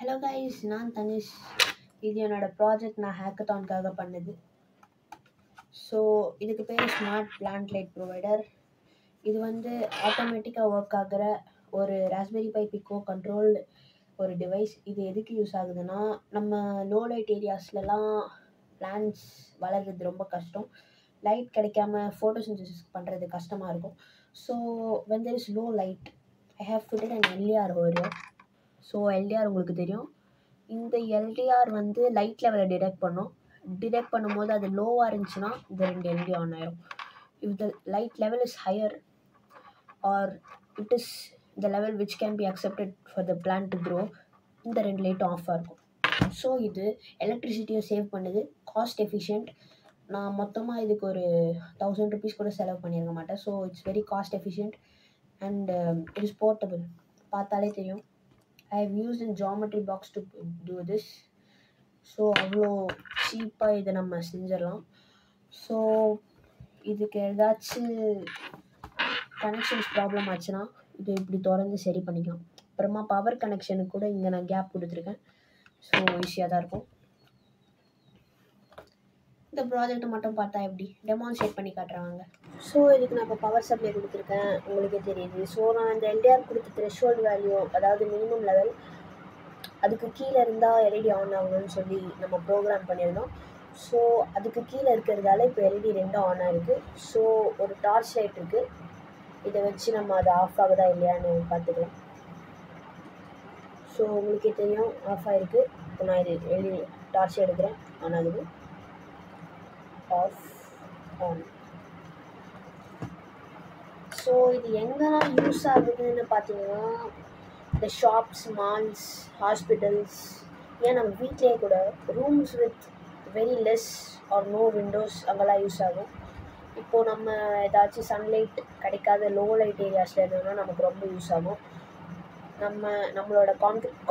Hello guys, நான் தனிஷ். இது என்னோட ப்ராஜெக்ட் நான் ஹேக்கத்தான்காக பண்ணது. ஸோ இதுக்கு பேர் ஸ்மார்ட் பிளான்ட் லைட் ப்ரொவைடர். இது வந்து ஆட்டோமேட்டிக்காக ஒர்க் ஆகிற ஒரு ராஸ்பெரி பை பிக்கோ கண்ட்ரோல்டு ஒரு டிவைஸ். இது எதுக்கு யூஸ் ஆகுதுன்னா, நம்ம லோ லைட் ஏரியாஸ்லலாம் பிளான்ட்ஸ் வளர்கிறது ரொம்ப கஷ்டம். லைட் கிடைக்காம ஃபோட்டோசிந்தசிஸ் பண்ணுறது கஷ்டமாக இருக்கும். So when there is low light, I have fitted an LDR over here. So LTR உங்களுக்கு தெரியும். இந்த எல்டிஆர் வந்து லைட் லெவலை டிடெக்ட் பண்ணும்போது அது லோவாக இருந்துச்சுன்னா இந்த 2 எல்டி ஆன் ஆயிரும். If the light level is higher R it is the level which can be accepted for the plant to grow, இந்த 2 லைட்டும் ஆஃபாக இருக்கும். ஸோ இது எலக்ட்ரிசிட்டியை சேவ் பண்ணுது, காஸ்ட் எஃபிஷியன்ட். நான் மொத்தமாக இதுக்கு ஒரு 1000 rupees கூட செலவு பண்ணியிருக்க மாட்டேன். So it's very cost efficient and it is portable. பார்த்தாலே தெரியும். I have used in geometry box to do this. So அவ்வளோ சீப்பாக இதை நம்ம செஞ்சிடலாம். ஸோ இதுக்கு ஏதாச்சும் கனெக்ஷன்ஸ் ப்ராப்ளம் ஆச்சுன்னா இது இப்படி திறந்து சரி பண்ணிக்கலாம். அப்புறமா பவர் கனெக்ஷனுக்கு கூட இங்கே நான் கேப் கொடுத்துருக்கேன். ஸோ ஈஸியாக தான் இருக்கும். இந்த ப்ராஜெக்டை மட்டும் பார்த்தா எப்படி டெமான்ஸ்ட்ரேட் பண்ணி காட்டுறாங்க. ஸோ இதுக்கு நான் இப்போ பவர் சப்ளை கொடுத்துருக்கேன், உங்களுக்கே தெரியுது. ஸோ நான் இந்த எல்டிஆர் கொடுத்த த்ரெஷ்ஹோல்டு வேல்யூ, அதாவது மினிமம் லெவல், அதுக்கு கீழே இருந்தால் எல்இடி ஆன் ஆகணும்னு சொல்லி நம்ம ப்ரோக்ராம் பண்ணியிருந்தோம். ஸோ அதுக்கு கீழே இருக்கிறதால இப்போ எல்இடி 2 ஆன் ஆகிருக்கு. ஸோ ஒரு டார்ச் லைட் இருக்குது, இதை வச்சு நம்ம அது ஆஃப் ஆகுதா இல்லையான்னு பார்த்துக்கலாம். ஸோ உங்களுக்கே தெரியும் ஆஃப் ஆகிருக்கு. இப்போ நான் இது எல்இடி டார்ச் எடுக்கிறேன், ஆன் ஆகுது. Off on. ஸோ இது எங்கெல்லாம் யூஸ் ஆகுதுன்னு பார்த்தீங்கன்னா, இந்த ஷாப்ஸ், மால்ஸ், ஹாஸ்பிட்டல்ஸ், ஏன் நம்ம வீட்லேயே கூட rooms with very less or no windows அங்கெல்லாம் யூஸ் ஆகும். இப்போது நம்ம ஏதாச்சும் சன்லைட் கிடைக்காத லோ லைட் ஏரியாஸில் இருந்தோம்னா நமக்கு ரொம்ப யூஸ் ஆகும். நம்மளோட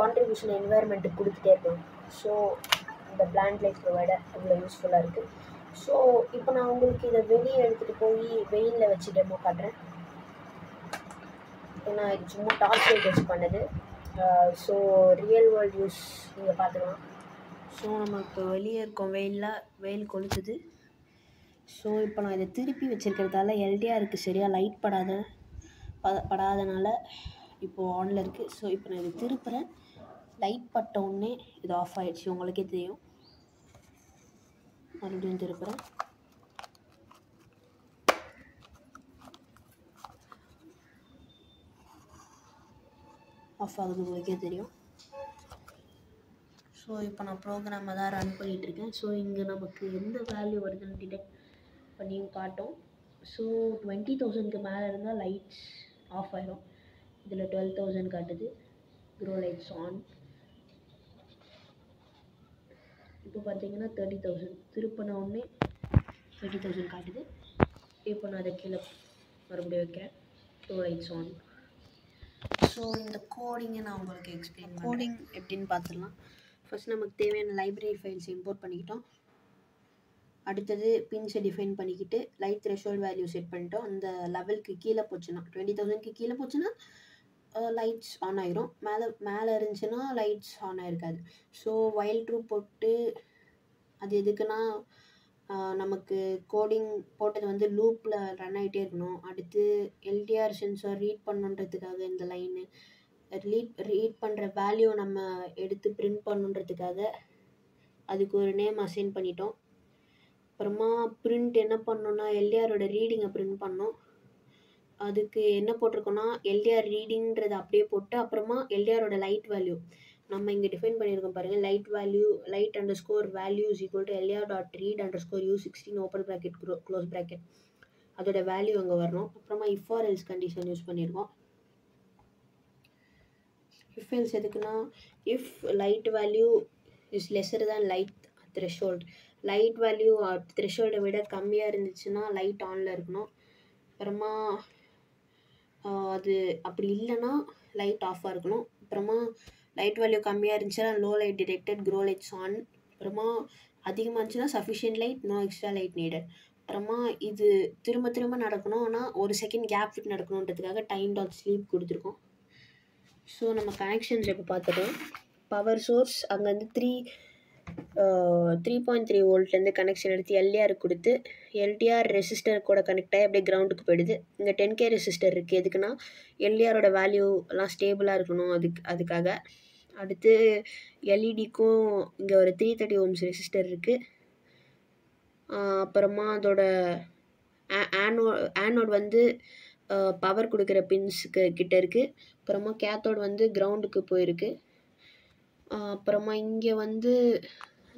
கான்ட்ரிபியூஷன் என்வாயர்மெண்ட்டுக்கு கொடுத்துட்டே இருக்கலாம். ஸோ இந்த பிளான்ட் லைட் ப்ரொவைடர் இவ்வளோ யூஸ்ஃபுல்லாக இருக்குது. ஸோ இப்போ நான் உங்களுக்கு இதை வெளியே எடுத்துகிட்டு போய் வெயிலில் வச்சு டெமோ காட்டுறேன். ஏன்னா இது சும்மா டார்ச் லைட் வச்சு பண்ணது. ஸோ ரியல் வேர்ல்டு யூஸ் நீங்கள் பார்த்துக்கலாம். ஸோ நம்ம இப்போ வெளியே இருக்கோம், வெயில் கொளுத்துது. ஸோ இப்போ நான் இதை திருப்பி வச்சுருக்கிறதால எல்டிஆருக்கு சரியாக லைட் படாதனால இப்போது ஆனில் இருக்குது. ஸோ இப்போ நான் இதை திருப்புறேன், லைட் பட்ட உடனே இது ஆஃப் ஆகிடுச்சு, உங்களுக்கே தெரியும். மறுபடியும் திருப்புறேன், ஆஃப் ஆகுது, உங்களுக்கே தெரியும். ஸோ இப்போ நான் ப்ரோக்ராமை தான் ரன் பண்ணிகிட்ருக்கேன். ஸோ இங்கே நமக்கு எந்த வேல்யூ வருதுன்னு டிடெக்ட் பண்ணியும் காட்டும். ஸோ 20,000க்கு மேலே இருந்தால் லைட்ஸ் ஆஃப் ஆகிடும். இதில் 12,000 காட்டுது, க்ரோ லைட்ஸ் ஆன். இப்போ பார்த்தீங்கன்னா 30,000, திருப்பின உடனே 30,000 காட்டுது. இப்போ நான் அதை கீழே மறுபடியும் வைக்கிறேன், க்ரோ லைட்ஸ் ஆன். ஸோ இந்த கோடிங்கை நான் உங்களுக்கு எக்ஸ்பிளைன் கோடிங் எப்படின்னு பார்த்துடலாம். ஃபர்ஸ்ட் நமக்கு தேவையான லைப்ரரி ஃபைல்ஸ் இம்போர்ட் பண்ணிக்கிட்டோம். அடுத்தது பின்ஸை டிஃபைன் பண்ணிக்கிட்டு லைட் த்ரெஷ்ஹோல்ட் வேல்யூ செட் பண்ணிட்டோம். அந்த லெவலுக்கு கீழே போச்சுன்னா 20,000க்கு கீழே போச்சுன்னா லைட்ஸ் ஆன் ஆகிரும். மேலே இருந்துச்சுன்னா லைட்ஸ் ஆன் ஆகிருக்காது. ஸோ வைல் ட்ரூ போட்டு, அது எதுக்குன்னா நமக்கு கோடிங் போட்டது வந்து லூப்பில் ரன் ஆகிட்டே இருக்கணும். அடுத்து எல்டிஆர் சென்சார் ரீட் பண்ணுன்றதுக்காக இந்த லைனு ரீட் பண்ணுற வேல்யூ நம்ம எடுத்து பிரிண்ட் பண்ணுன்றதுக்காக அதுக்கு ஒரு நேம் அசைன் பண்ணிட்டோம். அப்புறமா பிரிண்ட் என்ன பண்ணோன்னா எல்டிஆரோட ரீடிங்கை பிரிண்ட் பண்ணோம். அதுக்கு என்ன போட்டிருக்கோன்னா எல்டிஆர் ரீடிங்கிறத அப்படியே போட்டு அப்புறமா எல்டிஆரோட லைட் வேல்யூ நம்ம இங்கே டிஃபைன் பண்ணியிருக்கோம் பாருங்கள். Light underscore value is equal to LDR.read_u16 open bracket close bracket, அதோட வேல்யூ அங்கே வரணும். அப்புறமா if or else condition use பண்ணியிருக்கோம். இஃப் எல்ஸ் எதுக்குன்னா, if light value is lesser than light threshold, light value த்ரெஷ்ஹோல்டை விட கம்மியாக இருந்துச்சுன்னா லைட் ஆனில் இருக்கணும். அப்புறமா அது அப்படி இல்லைன்னா லைட் ஆஃபாக இருக்கணும். அப்புறமா லைட் வேல்யூ கம்மியாக இருந்துச்சுன்னா low light detected, grow lights on. அப்புறமா அதிகமாக இருந்துச்சுன்னா sufficient light, no extra light needed. அப்புறமா இது திரும்ப நடக்கணும், ஆனால் 1 செகண்ட் கேப் விட்டு நடக்கணுன்றதுக்காக டைம் டாட் ஸ்லீப் கொடுத்துருக்கோம். ஸோ நம்ம கனெக்ஷன்ஸ் இப்போ பார்த்துட்டோம். பவர் சோர்ஸ் அங்கேருந்து 3.3 வோல்ட்லேருந்து கனெக்ஷன் எடுத்து எல்டிஆர் கொடுத்து எல்டிஆர் ரெசிஸ்டர் கூட கனெக்ட் ஆகி அப்படியே கிரவுண்டுக்கு போயிடுது. இங்கே 10K ரெசிஸ்டர் இருக்குது. எதுக்குன்னா எல்டிஆரோட வேல்யூலாம் ஸ்டேபிளாக இருக்கணும், அதுக்காக. அடுத்து எல்இடிக்கும் இங்கே ஒரு 330 ஓம்ஸ் ரெசிஸ்டர் இருக்குது. அப்புறமா அதோட ஆனோட் வந்து பவர் கொடுக்குற பின்ஸுக்கு கிட்ட இருக்குது. அப்புறமா கேத்தோட் வந்து கிரவுண்டுக்கு போயிருக்கு. அப்புறமா இங்கே வந்து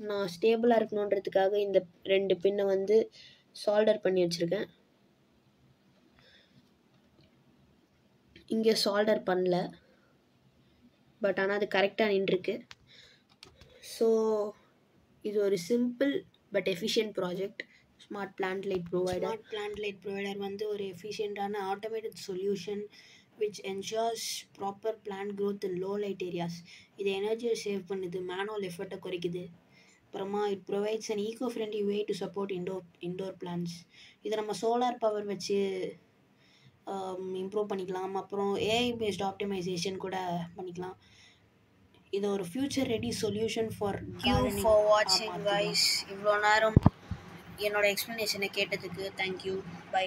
நான் ஸ்டேபிளாக இருக்கணுன்றதுக்காக இந்த 2 பின்னை வந்து சால்டர் பண்ணி வச்சுருக்கேன். இங்கே சால்டர் பண்ணல, பட் ஆனால் அது கரெக்டாக நின்றுருக்கு. ஸோ இது ஒரு simple but efficient project. Smart plant light provider வந்து ஒரு எஃபிஷியண்டான automated solution which ensures proper plant growth in low light areas. இது எனர்ஜியை சேவ் பண்ணுது, மேனுவல் எஃபர்ட்டை குறைக்குது. அப்புறமா it provides an eco friendly way to support indoor plants. இதை நம்ம சோலார் பவர் வச்சு இம்ப்ரூவ் பண்ணிக்கலாம். அப்புறம் ஏஐ பேஸ்ட் ஆப்டிமைசேஷன் கூட பண்ணிக்கலாம். இது ஒரு ஃபியூச்சர் ரெடி சொல்யூஷன் ஃபார் வாட்சிங் கைஸ். இவ்வளோ நேரம் என்னோட எக்ஸ்ப்ளனேஷனை கேட்டதுக்கு தேங்க்யூ. பை.